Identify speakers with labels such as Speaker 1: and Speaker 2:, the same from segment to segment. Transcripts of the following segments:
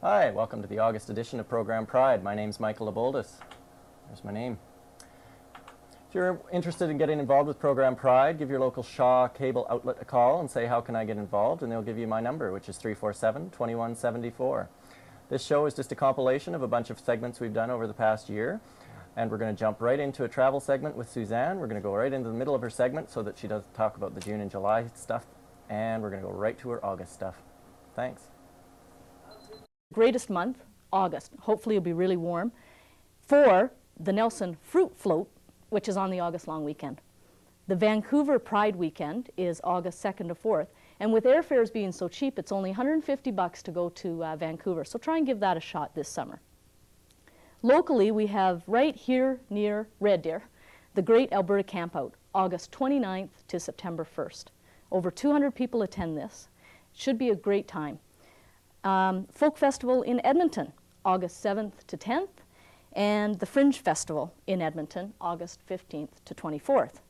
Speaker 1: Hi, welcome to the August edition of Program Pride. My name's Michael Leboldus. There's my name. If you're interested in getting involved with Program Pride, give your local Shaw cable outlet a call and say, how can I get involved? And they'll give you my number, which is 347-2174. This show is just a compilation of a bunch of segments we've done over the past year. And we're going to jump right into a travel segment with Suzanne. We're going to go right into the middle of her segment so that she doesn't talk about the June and July stuff. And we're going to go right to her August stuff. Thanks.
Speaker 2: Greatest month, August. Hopefully it'll be really warm. For the Nelson Fruit Float, which is on the August long weekend. The Vancouver Pride weekend is August 2nd to 4th. And with airfares being so cheap, it's only $150 to go to Vancouver. So try and give that a shot this summer. Locally, we have right here near Red Deer, the Great Alberta Campout, August 29th to September 1st. Over 200 people attend this. It should be a great time. Folk Festival in Edmonton, August 7th to 10th, and the Fringe Festival in Edmonton, August 15th to 24th.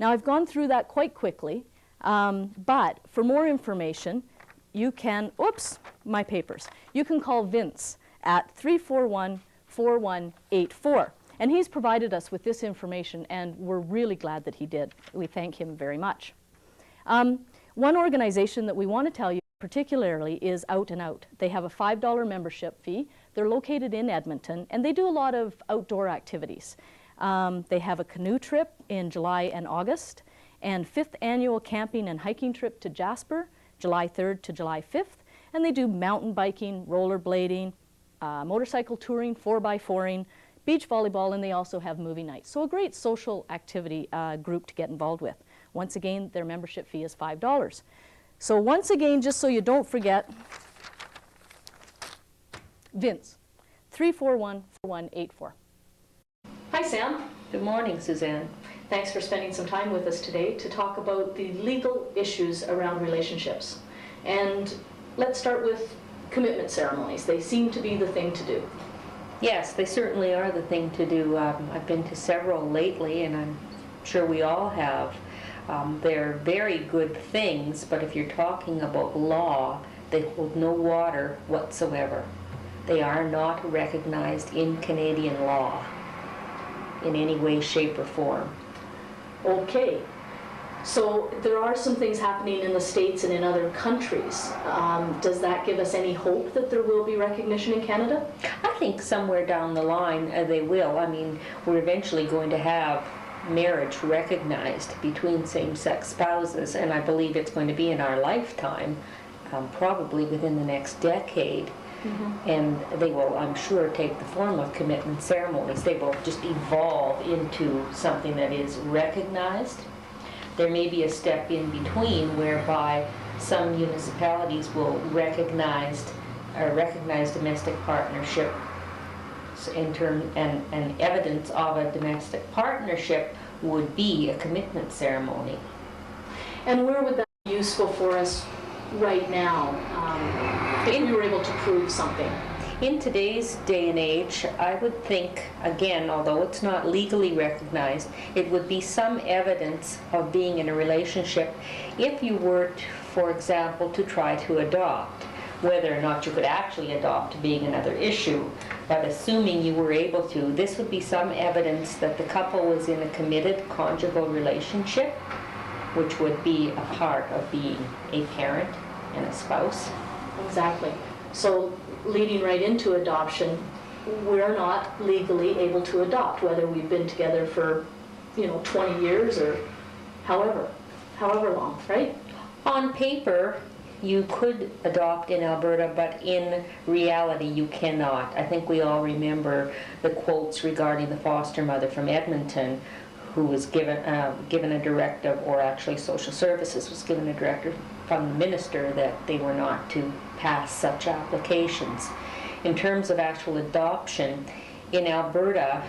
Speaker 2: Now, I've gone through that quite quickly, but for more information, you can, my papers. You can call Vince at 341-4184. And he's provided us with this information, and we're really glad that he did. We thank him very much. One organization that we want to tell you particularly is Out and Out. They have a $5 membership fee. They're located in Edmonton, and they do a lot of outdoor activities. They have a canoe trip in July and August, and 5th annual camping and hiking trip to Jasper, July 3rd to July 5th. And they do mountain biking, rollerblading, motorcycle touring, 4x4ing, beach volleyball, and they also have movie nights. So a great social activity group to get involved with. Once again, their membership fee is $5. So once again, just so you don't forget, Vince, 341-4184. Hi, Sam.
Speaker 3: Good morning, Suzanne.
Speaker 2: Thanks for spending some time with us today to talk about the legal issues around relationships. And let's start with commitment ceremonies. They seem to be the thing to do.
Speaker 3: Yes, they certainly are the thing to do. I've been to several lately, and I'm sure we all have. They're very good things, but if you're talking about law, they hold no water whatsoever. They are not recognized in Canadian law in any way, shape, or form.
Speaker 2: Okay. So there are some things happening in the States and in other countries. Does that give us any hope that there will be recognition in Canada?
Speaker 3: I think somewhere down the line they will. I mean, we're eventually going to have marriage recognized between same-sex spouses, and I believe it's going to be in our lifetime, probably within the next decade. Mm-hmm. And they will, I'm sure, take the form of commitment ceremonies. They will just evolve into something that is recognized. There may be a step in between whereby some municipalities will recognize domestic partnership in term, and evidence of a domestic partnership would be a commitment ceremony.
Speaker 2: And where would that be useful for us right now if we were able to prove something?
Speaker 3: In today's day and age, I would think, again, although it's not legally recognized, it would be some evidence of being in a relationship if you were, for example, to try to adopt. Whether or not you could actually adopt being another issue, but assuming you were able to, this would be some evidence that the couple was in a committed conjugal relationship, which would be a part of being a parent and a spouse.
Speaker 2: Exactly. So leading right into adoption, we're not legally able to adopt, whether we've been together for 20 years or however long, right?
Speaker 3: On paper, you could adopt in Alberta, but in reality you cannot. I think we all remember the quotes regarding the foster mother from Edmonton who was given a directive, or actually social services was given a directive from the minister that they were not to pass such applications. In terms of actual adoption, in Alberta,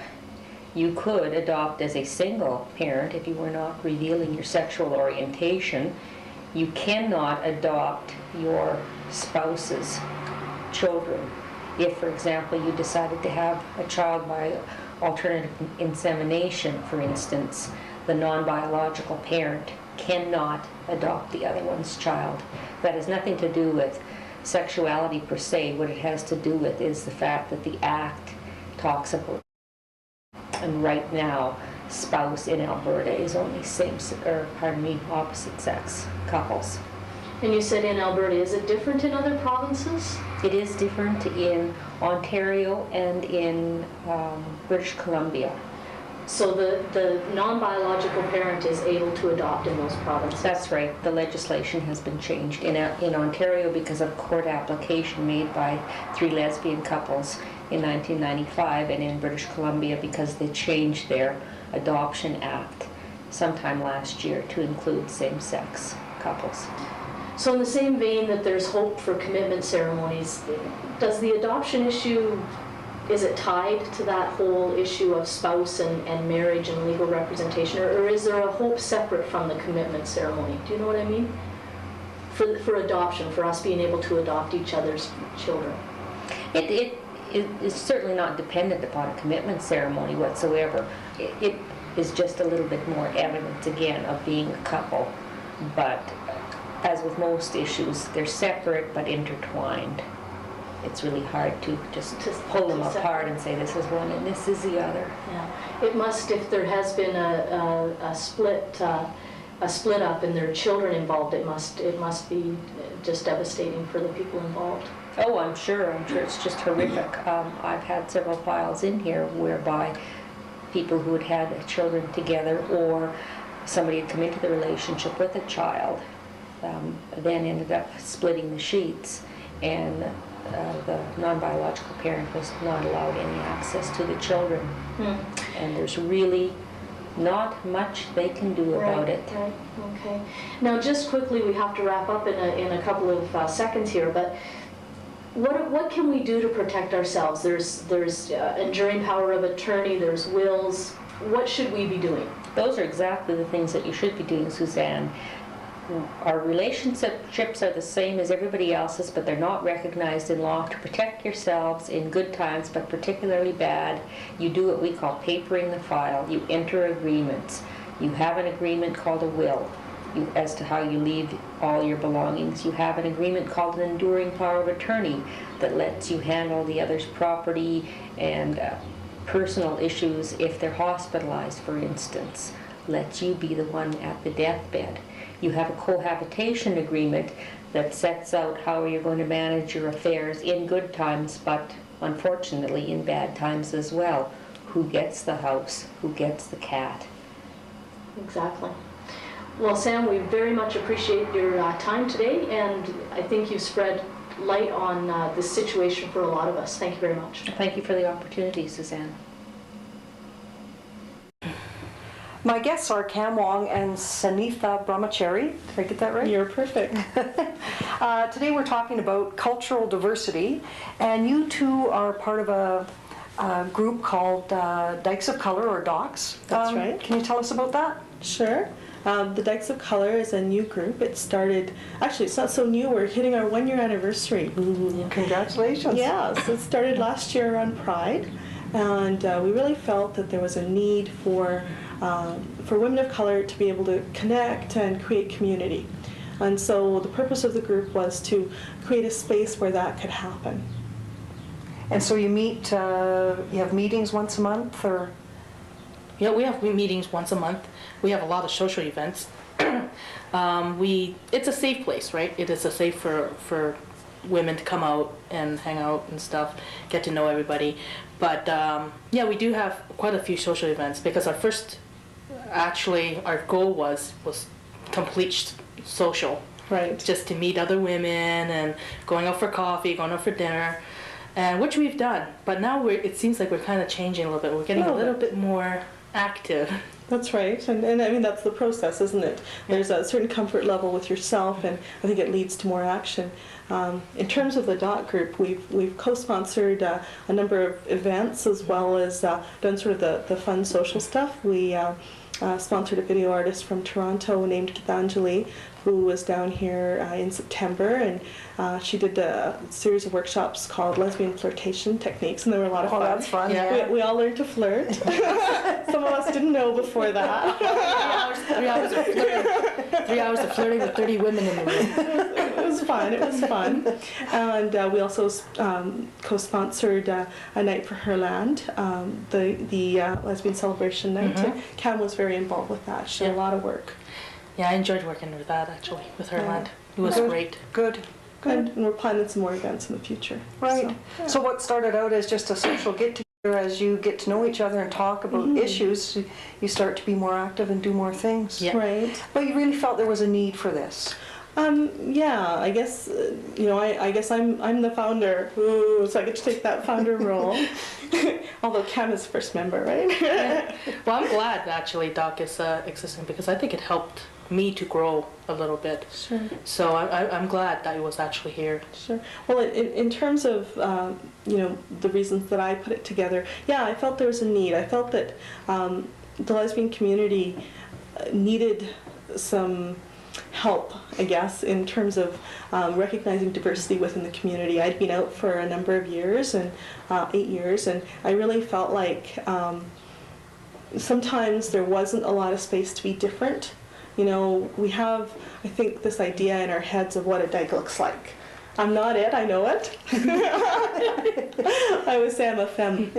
Speaker 3: you could adopt as a single parent if you were not revealing your sexual orientation. You cannot adopt your spouse's children. If, for example, you decided to have a child by alternative insemination, for instance, the non-biological parent cannot adopt the other one's child. That has nothing to do with sexuality per se. What it has to do with is the fact that the Act talks about, and right now, spouse in Alberta is only opposite sex couples.
Speaker 2: And you said in Alberta, is it different in other provinces?
Speaker 3: It is different in Ontario and in British Columbia.
Speaker 2: So the non-biological parent is able to adopt in those provinces?
Speaker 3: That's right. The legislation has been changed in Ontario because of court application made by 3 lesbian couples in 1995, and in British Columbia because they changed their Adoption Act sometime last year to include same-sex couples.
Speaker 2: So in the same vein that there's hope for commitment ceremonies, does the adoption issue, is it tied to that whole issue of spouse and marriage and legal representation, or is there a hope separate from the commitment ceremony? Do you know what I mean? For adoption, for us being able to adopt each other's children.
Speaker 3: It is certainly not dependent upon a commitment ceremony whatsoever. It is just a little bit more evidence, again, of being a couple. But as with most issues, they're separate but intertwined. It's really hard to just pull them apart and say this is one and this is the other.
Speaker 2: Yeah, it must, if there has been a split up and there are children involved, it must be just devastating for the people involved.
Speaker 3: Oh, I'm sure it's just horrific. I've had several files in here whereby people who had children together, or somebody had come into the relationship with a child, then ended up splitting the sheets, and the non-biological parent was not allowed any access to the children. And there's really not much they can do about it.
Speaker 2: Right, okay. Now, just quickly, we have to wrap up in a couple of seconds here, but what can we do to protect ourselves? There's enduring power of attorney, there's wills. What should we be doing?
Speaker 3: Those are exactly the things that you should be doing, Suzanne. Our relationships are the same as everybody else's, but they're not recognized in law. To protect yourselves in good times, but particularly bad, you do what we call papering the file. You enter agreements. You have an agreement called a will as to how you leave all your belongings. You have an agreement called an enduring power of attorney that lets you handle the other's property and personal issues if they're hospitalized, for instance. Lets you be the one at the deathbed. You have a cohabitation agreement that sets out how you're going to manage your affairs in good times, but unfortunately in bad times as well. Who gets the house? Who gets the cat?
Speaker 2: Exactly. Well, Sam, we very much appreciate your time today, and I think you've spread light on this situation for a lot of us. Thank you very much.
Speaker 3: Thank you for the opportunity, Suzanne.
Speaker 4: My guests are Cam Wong and Sanhita Brahmacharie. Did I get that right?
Speaker 5: You're perfect.
Speaker 4: Today we're talking about cultural diversity, and you two are part of a group called Dykes of Color, or Docs.
Speaker 5: That's right.
Speaker 4: Can you tell us about that?
Speaker 5: Sure. The Dykes of Color is a new group. It started, actually it's not so new, we're hitting our 1-year anniversary.
Speaker 4: Congratulations.
Speaker 5: Yeah, so it started last year on Pride, and we really felt that there was a need for women of color to be able to connect and create community. And so the purpose of the group was to create a space where that could happen.
Speaker 4: And so you meet, you have meetings once a month, or?
Speaker 6: Yeah, we have meetings once a month. We have a lot of social events. It's a safe place, right? It is a safe for women to come out and hang out and stuff, get to know everybody. But yeah, we do have quite a few social events, because our goal was complete social.
Speaker 5: Right.
Speaker 6: Just to meet other women and going out for coffee, going out for dinner, and which we've done. But now it seems like we're kind of changing a little bit. We're getting a little bit more active.
Speaker 5: That's right, and I mean that's the process, isn't it? There's a certain comfort level with yourself, and I think it leads to more action. In terms of the DOT group, we've co-sponsored a number of events, as well as done sort of the fun social stuff. We sponsored a video artist from Toronto named Gitanjali who was down here in September, and she did a series of workshops called Lesbian Flirtation Techniques, and they were a lot of fun.
Speaker 4: That's fun.
Speaker 6: Yeah.
Speaker 5: We all learned to flirt. Some of us didn't know before that.
Speaker 6: 3 hours of flirting with 30 women in the room.
Speaker 5: It was fun. It was fun, and we also co-sponsored a night for her land, the lesbian celebration night. And Cam was very involved with that. She did a lot of work.
Speaker 6: Yeah, I enjoyed working with that actually, with her land. It was
Speaker 4: Good.
Speaker 6: great.
Speaker 4: Good.
Speaker 5: And we're planning some more events in the future.
Speaker 4: Right.
Speaker 5: So, yeah.
Speaker 4: So what started out as just a social get-together, as you get to know each other and talk about issues, you start to be more active and do more things.
Speaker 6: Yeah.
Speaker 5: Right.
Speaker 4: But you really felt there was a need for this.
Speaker 5: Yeah, I guess I guess I'm the founder, so I get to take that founder role. Although Cam is first member, right?
Speaker 6: Yeah. Well, I'm glad actually Doc is existing, because I think it helped me to grow a little bit.
Speaker 5: Sure.
Speaker 6: So I'm glad that it was actually here.
Speaker 5: Sure. Well, in terms of the reasons that I put it together, yeah, I felt there was a need. I felt that the lesbian community needed some help, I guess, in terms of recognizing diversity within the community. I'd been out for a number of years, and 8 years, and I really felt like sometimes there wasn't a lot of space to be different. We have, I think, this idea in our heads of what a dyke looks like. I'm not it, I know it. I always say I'm a femme.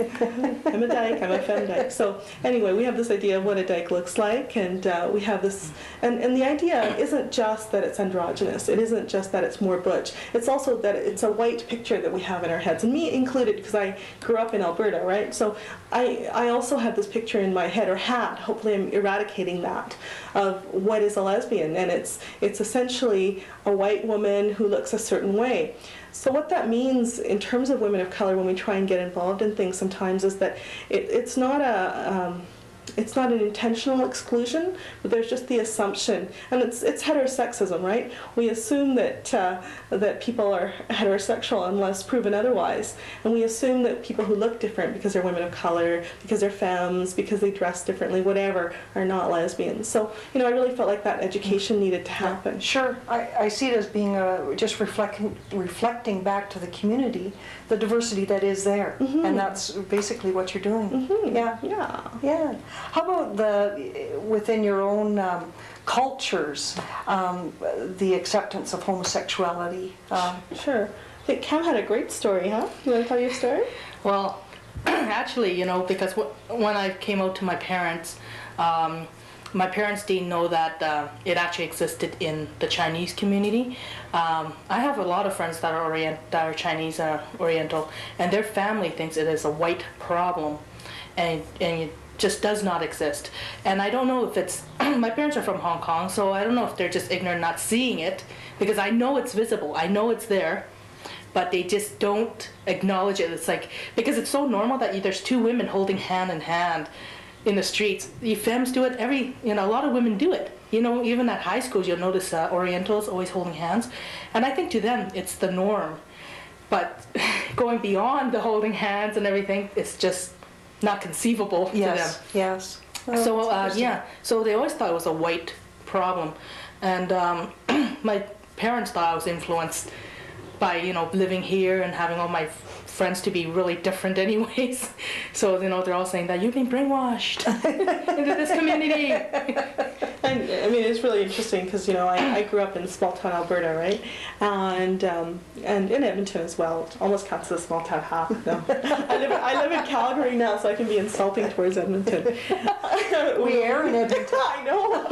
Speaker 5: I'm a dyke, I'm a femme dyke. So anyway, we have this idea of what a dyke looks like, and we have this, and the idea isn't just that it's androgynous, it isn't just that it's more butch, it's also that it's a white picture that we have in our heads, and me included, because I grew up in Alberta, right? So I also had this picture in my head, or had, hopefully I'm eradicating that, of what is a lesbian, and it's essentially a white woman who looks a certain way. So what that means in terms of women of color when we try and get involved in things sometimes is that it's not an intentional exclusion, but there's just the assumption, and it's heterosexism, right? We assume that that people are heterosexual unless proven otherwise, and we assume that people who look different because they're women of color, because they're femmes, because they dress differently, whatever, are not lesbians. So I really felt like that education needed to happen.
Speaker 4: Sure, I see it as being just reflecting back to the community the diversity that is there, and that's basically what you're doing. Yeah.
Speaker 5: Yeah.
Speaker 4: How about within your own cultures, the acceptance of homosexuality?
Speaker 5: Sure. I think Cam had a great story, huh? You want to tell your story?
Speaker 6: Well, actually, because when I came out to my parents didn't know that it actually existed in the Chinese community. I have a lot of friends that are Chinese Oriental, and their family thinks it is a white problem, and it just does not exist. And I don't know if it's my parents are from Hong Kong, so I don't know if they're just ignorant, not seeing it, because I know it's visible, I know it's there, but they just don't acknowledge it. It's like, because it's so normal that there's two women holding hand in hand in the streets. The femmes do it a lot of women do it. Even at high schools, you'll notice Orientals always holding hands. And I think to them, it's the norm. But going beyond the holding hands and everything, it's just not conceivable to them.
Speaker 4: Yes.
Speaker 6: So they always thought it was a white problem. And my parents thought I was influenced by, living here and having all my friends to be really different anyways. So, they're all saying that you've been brainwashed into this community.
Speaker 5: And I mean, it's really interesting because I grew up in small town Alberta, right? And in Edmonton as well. It almost counts as a small town half. No, I live in Calgary now, so I can be insulting towards Edmonton.
Speaker 4: We air in Edmonton.
Speaker 5: I know,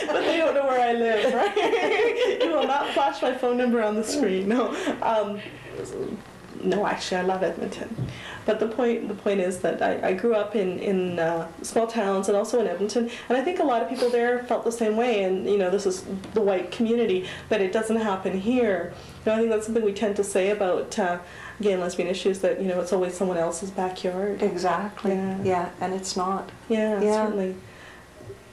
Speaker 5: but they don't know where I live, right? You will not flash my phone number on the screen. No, actually, I love Edmonton. But the point is that I grew up in small towns and also in Edmonton, and I think a lot of people there felt the same way. And this is the white community, but it doesn't happen here. I think that's something we tend to say about gay and lesbian issues, that it's always someone else's backyard.
Speaker 4: Exactly.
Speaker 5: Yeah.
Speaker 4: Yeah, and it's not.
Speaker 5: Yeah,
Speaker 4: Yeah.
Speaker 5: certainly.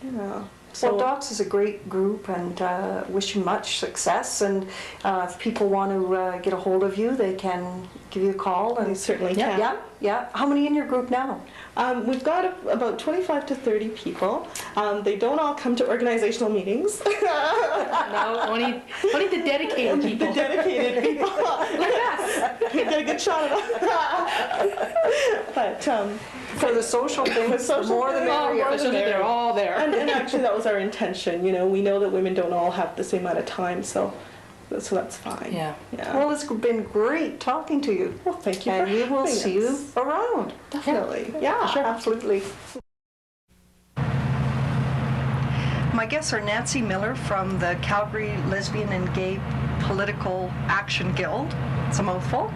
Speaker 5: Yeah.
Speaker 4: Well, Docs is a great group, and wish you much success. And if people want to get a hold of you, they can give you a call.
Speaker 5: They
Speaker 4: And
Speaker 5: certainly
Speaker 4: yeah,
Speaker 5: can.
Speaker 4: yeah, yeah. How many in your group now?
Speaker 5: We've got about 25 to 30 people. They don't all come to organizational meetings.
Speaker 6: No, only the dedicated people.
Speaker 5: The dedicated people.
Speaker 6: Like us.
Speaker 5: Get a good shot at them. But
Speaker 4: For the social things, the more the merrier.
Speaker 5: more the merrier.
Speaker 6: They're all there.
Speaker 5: And actually, that was our intention. You know, we know that women don't all have the same amount of time, so that's fine.
Speaker 6: Yeah.
Speaker 4: Well, it's been great talking to you.
Speaker 5: Well, thank you.
Speaker 4: And
Speaker 5: for
Speaker 4: we will
Speaker 5: having
Speaker 4: see you
Speaker 5: us.
Speaker 4: around.
Speaker 5: Definitely.
Speaker 4: Yeah,
Speaker 5: Sure.
Speaker 4: absolutely. My guests are Nancy Miller from the Calgary Lesbian and Gay Political Action Guild, it's a mouthful,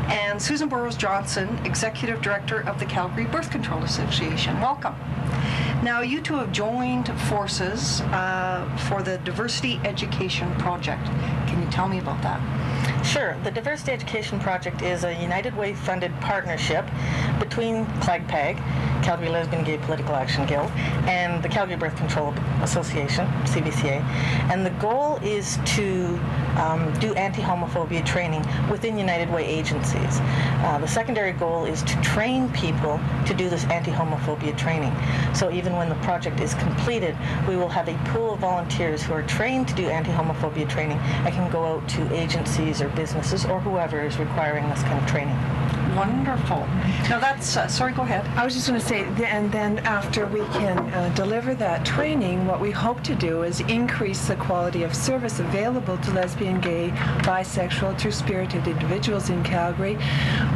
Speaker 4: and Susan Burrows-Johnson, Executive Director of the Calgary Birth Control Association. Welcome. Now, you two have joined forces for the Diversity Education Project. Can you tell me about that?
Speaker 7: Sure. The Diversity Education Project is a United Way funded partnership between CLAGPAG, Calgary Lesbian Gay Political Action Guild, and the Calgary Birth Control Association, CBCA. And the goal is to do anti-homophobia training within United Way agencies. The secondary goal is to train people to do this anti-homophobia training. So even when the project is completed, we will have a pool of volunteers who are trained to do anti-homophobia training and can go out to agencies or businesses or whoever is requiring this kind of training.
Speaker 4: Wonderful. Now that's, sorry, go ahead.
Speaker 8: I was just going to say, and then after we can deliver that training, what we hope to do is increase the quality of service available to lesbian, gay, bisexual, two-spirited individuals in Calgary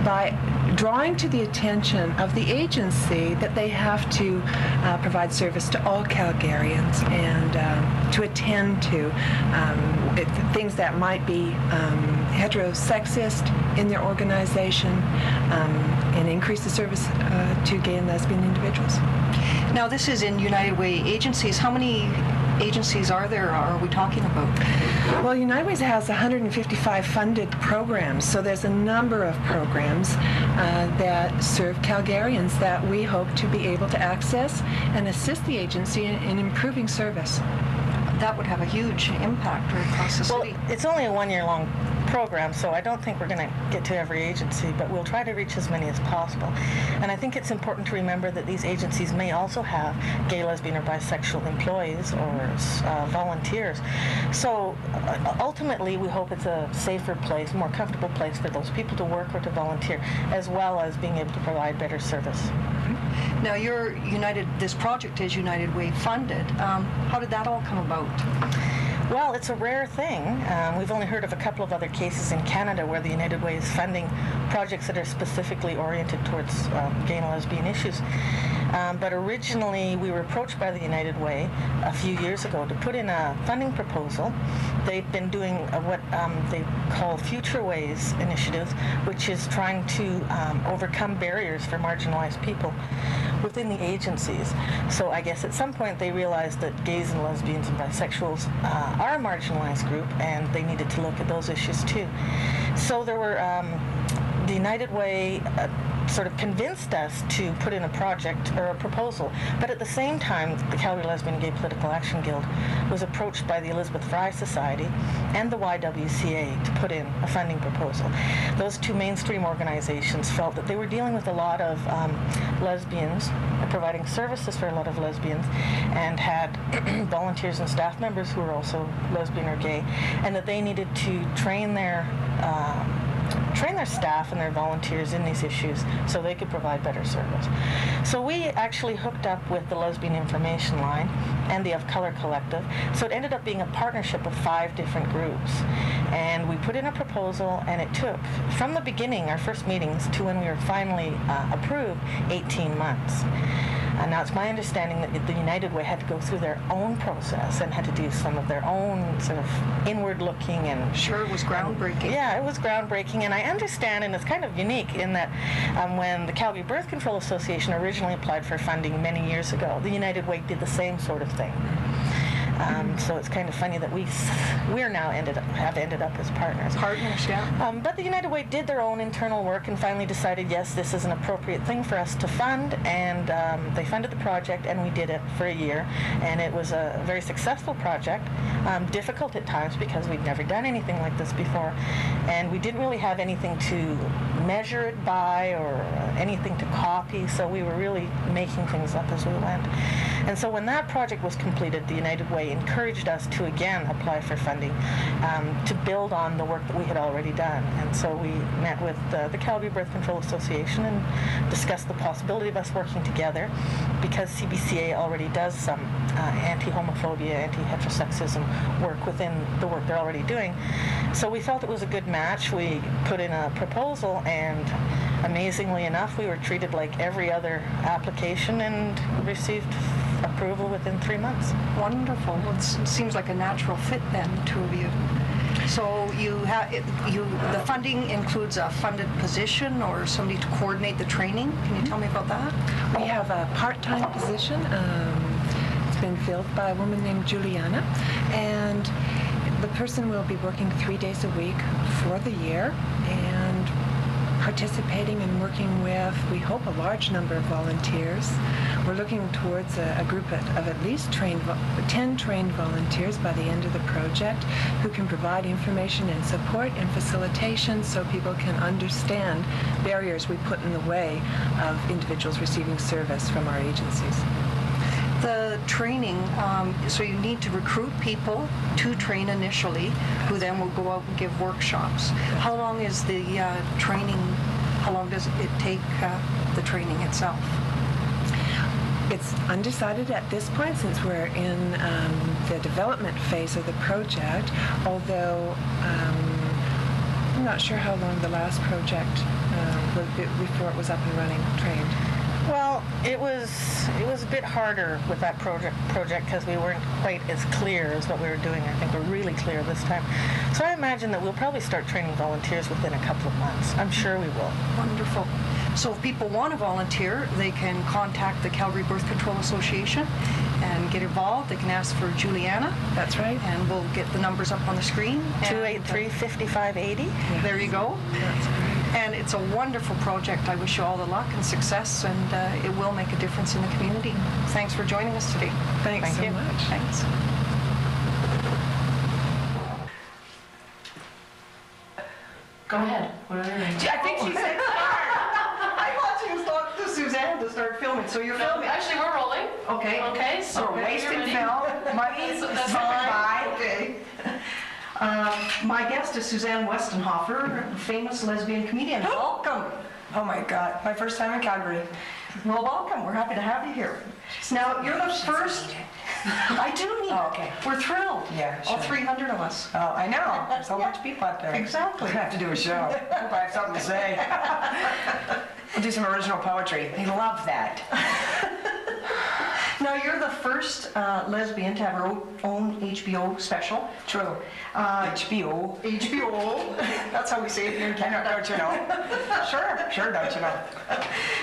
Speaker 8: by drawing to the attention of the agency that they have to provide service to all Calgarians and to attend to things that might be heterosexist in their organization, and increase the service to gay and lesbian individuals.
Speaker 4: Now, this is in United Way agencies. How many agencies are we talking about?
Speaker 8: Well, United Way has 155 funded programs, so there's a number of programs that serve Calgarians that we hope to be able to access and assist the agency in improving service.
Speaker 4: That would have a huge impact right across the
Speaker 7: Well,
Speaker 4: city.
Speaker 7: it's only a one-year-long program, so I don't think we're going to get to every agency, but we'll try to reach as many as possible. And I think it's important to remember that these agencies may also have gay, lesbian, or bisexual employees or volunteers. So ultimately, we hope it's a safer place, more comfortable place for those people to work or to volunteer, as well as being able to provide better service.
Speaker 4: Now, this project is United Way funded. How did that all come about?
Speaker 7: Well, it's a rare thing. We've only heard of a couple of other cases in Canada where the United Way is funding projects that are specifically oriented towards gay and lesbian issues. But originally, we were approached by the United Way a few years ago to put in a funding proposal. They've been doing what they call Future Ways initiatives, which is trying to overcome barriers for marginalized people within the agencies. So I guess at some point they realized that gays and lesbians and bisexuals are a marginalized group, and they needed to look at those issues too. So there were the United Way sort of convinced us to put in a project or a proposal, but at the same time the Calgary Lesbian and Gay Political Action Guild was approached by the Elizabeth Fry Society and the YWCA to put in a funding proposal. Those two mainstream organizations felt that they were dealing with a lot of lesbians, providing services for a lot of lesbians, and had volunteers and staff members who were also lesbian or gay, and that they needed to train their staff and their volunteers in these issues so they could provide better service. So we actually hooked up with the Lesbian Information Line and the Of Color Collective. So it ended up being a partnership of 5 different groups. And we put in a proposal, and it took, from the beginning, our first meetings, to when we were finally approved, 18 months. And now it's my understanding that the United Way had to go through their own process and had to do some of their own sort of inward-looking and...
Speaker 4: Sure, it was groundbreaking.
Speaker 7: Yeah, it was groundbreaking, and I understand, and it's kind of unique in that when the Calgary Birth Control Association originally applied for funding many years ago, the United Way did the same sort of thing. So it's kind of funny that we're now have ended up as partners.
Speaker 4: Partners, yeah.
Speaker 7: But the United Way did their own internal work and finally decided, yes, this is an appropriate thing for us to fund, and they funded the project, and we did it for a year, and it was a very successful project. Difficult at times because we'd never done anything like this before, and we didn't really have anything to measure it by or anything to copy, so we were really making things up as we went. And so when that project was completed, the United Way encouraged us to again apply for funding to build on the work that we had already done. And so we met with the Calgary Birth Control Association and discussed the possibility of us working together, because CBCA already does some anti-homophobia, anti-heterosexism work within the work they're already doing. So we felt it was a good match. We put in a proposal, and amazingly enough, we were treated like every other application and received approval within 3 months.
Speaker 4: Wonderful. Well, it seems like a natural fit then, the two of you. So the funding includes a funded position or somebody to coordinate the training. Can you tell me about that?
Speaker 8: We have a part-time position. It's been filled by a woman named Juliana, and the person will be working 3 days a week for the year and participating and working with, we hope, a large number of volunteers. We're looking towards a group of at least 10 trained volunteers by the end of the project who can provide information and support and facilitation so people can understand barriers we put in the way of individuals receiving service from our agencies.
Speaker 4: The training, so you need to recruit people to train initially, who then will go out and give workshops. How long is the training, how long does it take, the training itself?
Speaker 8: It's undecided at this point since we're in the development phase of the project, although I'm not sure how long the last project was before it was up and running, trained.
Speaker 7: Well, it was a bit harder with that project because we weren't quite as clear as what we were doing. I think we're really clear this time. So I imagine that we'll probably start training volunteers within a couple of months. I'm sure we will.
Speaker 4: Wonderful. So if people want to volunteer, they can contact the Calgary Birth Control Association and get involved. They can ask for Juliana.
Speaker 8: That's right.
Speaker 4: And we'll get the numbers up on the screen.
Speaker 7: 283-5580.
Speaker 4: There you go.
Speaker 8: That's great.
Speaker 4: And it's a wonderful project. I wish you all the luck and success, and it will make a difference in the community. Thanks for joining us today.
Speaker 8: Thanks
Speaker 7: Thank
Speaker 8: so
Speaker 7: you.
Speaker 8: much.
Speaker 4: Thanks.
Speaker 6: Go ahead. Whatever you're doing.
Speaker 4: I think she said start. I thought she was talking to Suzanne to start filming, so you're filming.
Speaker 6: Actually, we're rolling.
Speaker 4: Okay.
Speaker 6: Okay, so
Speaker 4: We're wasting
Speaker 6: ready?
Speaker 4: film. Money,
Speaker 6: That's
Speaker 4: time.
Speaker 6: fine.
Speaker 4: Okay. My guest is Suzanne Westenhoeffer, famous lesbian comedian. Welcome.
Speaker 9: Oh my God, my first time in Calgary.
Speaker 4: Well, welcome. We're happy to have you here. Now, you're the first. I do need
Speaker 9: Oh,
Speaker 4: it.
Speaker 9: okay.
Speaker 4: We're thrilled.
Speaker 9: Yeah,
Speaker 4: All
Speaker 9: sure.
Speaker 4: 300 of us.
Speaker 9: Oh, I know. There's so much people out there.
Speaker 4: Exactly.
Speaker 9: We're gonna have to do a show. Hope I have something to say. We'll do some original poetry. They love that.
Speaker 4: Now, you're the first lesbian to have her own HBO special.
Speaker 9: True. HBO.
Speaker 4: HBO. That's how we say it here in Canada.
Speaker 9: Don't you know? Sure, don't you know?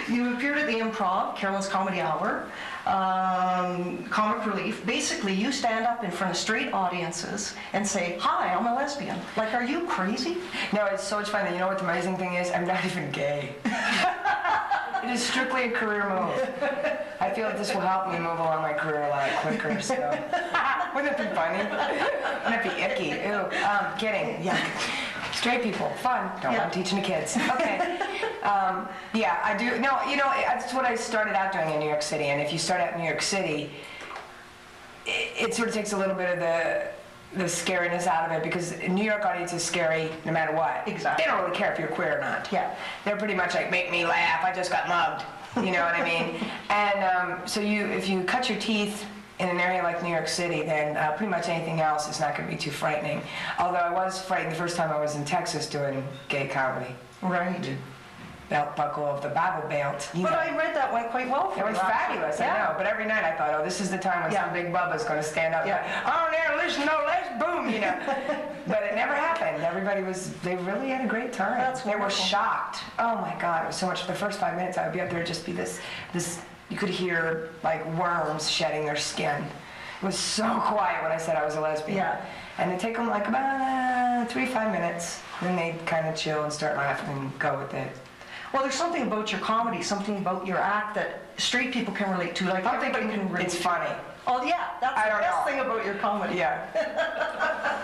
Speaker 4: You appeared at the Improv, Carolyn's Comedy Hour, Comic Relief. Basically, you stand up in front of straight audiences and say, "Hi, I'm a lesbian." Like, are you crazy?
Speaker 9: No, it's so much fun. You know what the amazing thing is? I'm not even gay. It is strictly a career move. I feel like this will help me move along my career a lot quicker, so. Wouldn't it be funny? Wouldn't it be icky? Ew. Kidding. Yuck. Straight people. Fun. Don't want teaching the kids. Okay. Yeah, I do. No, you know, that's what I started out doing in New York City, and if you start out in New York City, it sort of takes a little bit of the scariness out of it, because New York audience is scary no matter what.
Speaker 4: Exactly.
Speaker 9: They don't really care if you're queer or not.
Speaker 4: Yeah.
Speaker 9: They're pretty much like, make me laugh, I just got mugged. You know what I mean? And so if you cut your teeth in an area like New York City, then pretty much anything else is not going to be too frightening. Although I was frightened the first time I was in Texas doing gay comedy.
Speaker 4: Right.
Speaker 9: Belt buckle of the Bible belt. You
Speaker 4: But
Speaker 9: know.
Speaker 4: I read that went quite well for
Speaker 9: It
Speaker 4: you.
Speaker 9: was fabulous, I
Speaker 4: Yeah.
Speaker 9: know. But every night I thought, oh, this is the time when some big bubba's going to stand up.
Speaker 4: Yeah.
Speaker 9: Oh, now listen, no less, boom, you know. But it never happened. They really had a great time.
Speaker 4: That's
Speaker 9: They were
Speaker 4: wonderful.
Speaker 9: shocked. Oh my God, it was so much. The first 5 minutes I would be up there, just be this, you could hear like worms shedding their skin. was so quiet when I said I was a lesbian.
Speaker 4: Yeah.
Speaker 9: And it'd take them like about 3-5 minutes. Then they'd kind of chill and start laughing and go with it.
Speaker 4: Well, there's something about your comedy, something about your act that straight people can relate to. Like, everybody can relate.
Speaker 9: It's funny.
Speaker 4: Oh, yeah, that's
Speaker 9: I
Speaker 4: the
Speaker 9: don't
Speaker 4: best
Speaker 9: know.
Speaker 4: thing about your comedy.
Speaker 9: Yeah.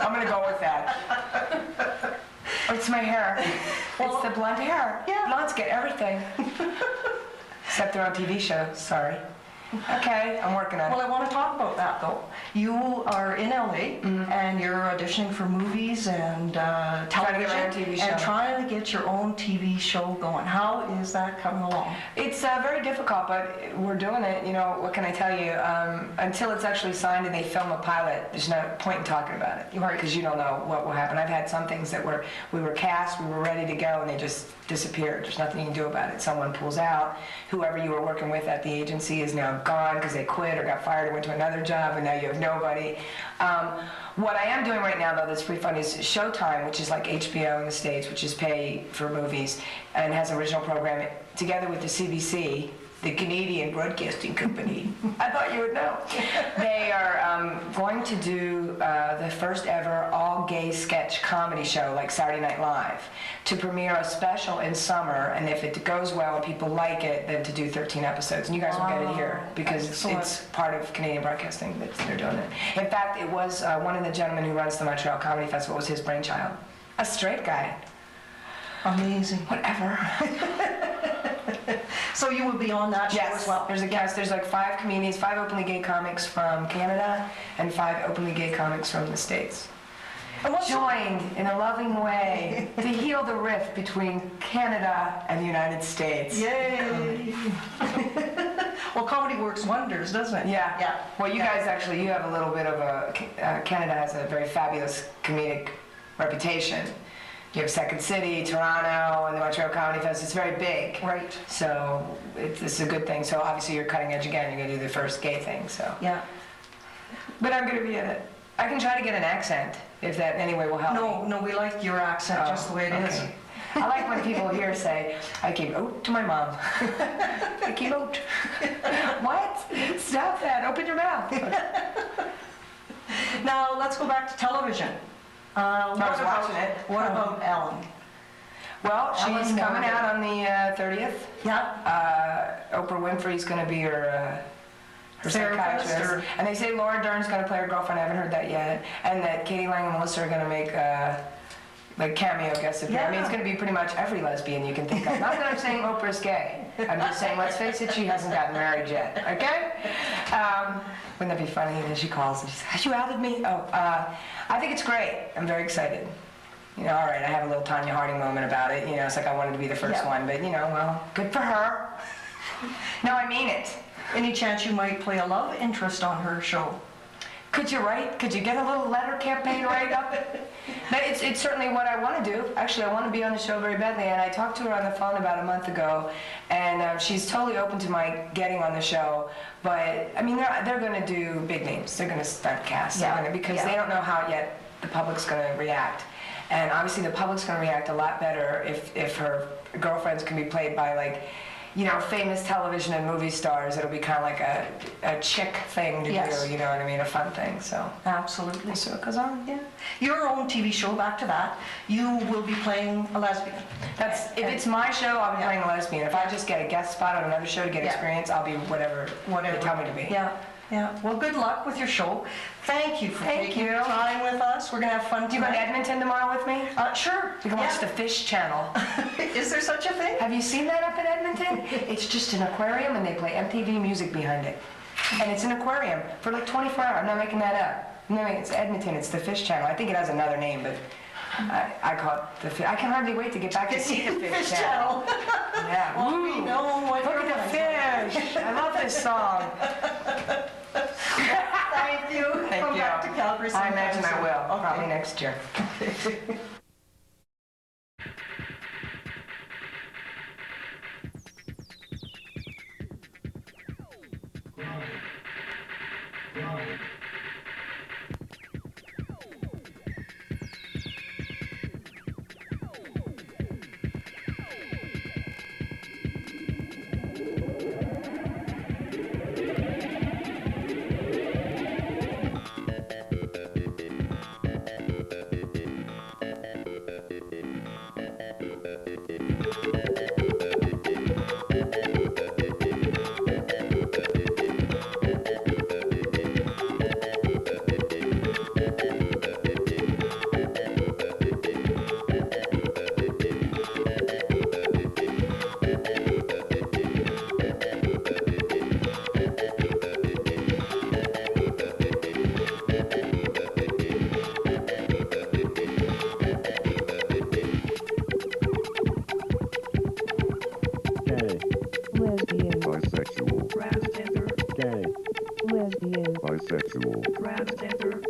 Speaker 9: I'm gonna go with that. It's my hair. It's the blonde hair.
Speaker 4: Yeah.
Speaker 9: Blondes get everything. Except they're on TV shows, sorry. Okay, I'm working on it.
Speaker 4: Well, I want to talk about that, though. You are in LA, and you're auditioning for movies and television,
Speaker 9: Trying to get my own TV show.
Speaker 4: and trying to get your own TV show going. How is that coming along?
Speaker 9: It's very difficult, but we're doing it. You know, what can I tell you? Until it's actually signed and they film a pilot, there's no point in talking about it.
Speaker 4: Right.
Speaker 9: Because you don't know what will happen. I've had some things that we were cast, we were ready to go, and they just disappeared. There's nothing you can do about it. Someone pulls out. Whoever you were working with at the agency is now gone because they quit or got fired or went to another job, and now you have nobody. What I am doing right now, though, that's pretty fun, is Showtime, which is like HBO in the States, which is pay for movies, and has original programming, together with the CBC, the Canadian Broadcasting Company. I thought you would know. They are going to do the first ever all-gay sketch comedy show, like Saturday Night Live, to premiere a special in summer, and if it goes well and people like it, then to do 13 episodes. And you guys will get it here, because it's part of Canadian Broadcasting that they're doing it. In fact, it was one of the gentlemen who runs the Montreal Comedy Festival was his brainchild. A straight guy.
Speaker 4: Amazing.
Speaker 9: Whatever.
Speaker 4: So you will be on that show as well?
Speaker 9: There's a cast. There's like 5 comedians, 5 openly gay comics from Canada, and 5 openly gay comics from the States.
Speaker 4: And what's
Speaker 9: Joined in a loving way to heal the rift between Canada and the United States.
Speaker 4: Yay! Well, comedy works wonders, doesn't it?
Speaker 9: Yeah.
Speaker 4: Yeah.
Speaker 9: Well, you guys actually, you have a little bit of a, Canada has a very fabulous comedic reputation. You have Second City, Toronto, and the Montreal Comedy Fest. It's very big.
Speaker 4: Right.
Speaker 9: So it's a good thing. So obviously you're cutting edge again. You're going to do the first gay thing. So.
Speaker 4: Yeah.
Speaker 9: But I'm going to be in it. I can try to get an accent, if that in any way will help me.
Speaker 4: No, we like your accent just the way it is.
Speaker 9: Okay. I like when people here say, I came out to my mom. I came out. What? Stop that. Open your mouth.
Speaker 4: Now, let's go back to television.
Speaker 9: I was watching it.
Speaker 4: What about Ellen?
Speaker 9: Well, she's
Speaker 4: Ellen
Speaker 9: coming
Speaker 4: Morgan.
Speaker 9: out on the 30th.
Speaker 4: Yeah.
Speaker 9: Oprah Winfrey's going to be her
Speaker 4: Therapist,
Speaker 9: psychiatrist. And they say Laura Dern's going to play her girlfriend. I haven't heard that yet. And that Katie Lang and Melissa are going to make like cameo guest appearance. I mean, it's going to be pretty much every lesbian you can think of. Not that I'm saying Oprah's gay. I'm just saying, let's face it, she hasn't gotten married yet. Okay? Wouldn't that be funny? And then she calls and she says, you outed me? I think it's great. I'm very excited. You know, all right, I have a little Tanya Harding moment about it. You know, it's like I wanted to be the first one, but you know, well, good for her. No, I mean it.
Speaker 4: Any chance you might play a love interest on her show?
Speaker 9: Could you get a little letter campaign right up? But it's certainly what I want to do. Actually, I want to be on the show very badly, and I talked to her on the phone about a month ago, and she's totally open to my getting on the show. But I mean, they're going to do big names. They're going to stunt cast, because they don't know how yet the public's going to react. And obviously, the public's going to react a lot better if her girlfriends can be played by like, you know, famous television and movie stars. It'll be kind of like a chick thing to do, you know what I mean, a fun thing, so.
Speaker 4: Absolutely.
Speaker 9: So it goes on, yeah.
Speaker 4: Your own TV show, back to that, you will be playing a lesbian.
Speaker 9: If it's my show, I'll be playing a lesbian. If I just get a guest spot on another show to get experience, I'll be whatever they tell me to be.
Speaker 4: Yeah. Well, good luck with your show. Thank you for taking time with us. We're going to have fun tonight.
Speaker 9: Do you go to Edmonton tomorrow with me?
Speaker 4: Sure.
Speaker 9: We can watch the Fish Channel.
Speaker 4: Is there such a thing?
Speaker 9: Have you seen that up in Edmonton? It's just an aquarium and they play MTV music behind it. And it's an aquarium for like 24 hours. I'm not making that up. No, it's Edmonton. It's the Fish Channel. I think it has another name, but I call it the Fish. I can hardly wait to get back to see the Fish Channel. Yeah.
Speaker 4: Well, we know what
Speaker 9: Look at the fish. I love this song.
Speaker 4: Thank you.
Speaker 9: Thank you.
Speaker 4: Back to Calgary
Speaker 9: I imagine I will.
Speaker 4: Okay.
Speaker 9: Probably next year.
Speaker 10: bisexual, transgender.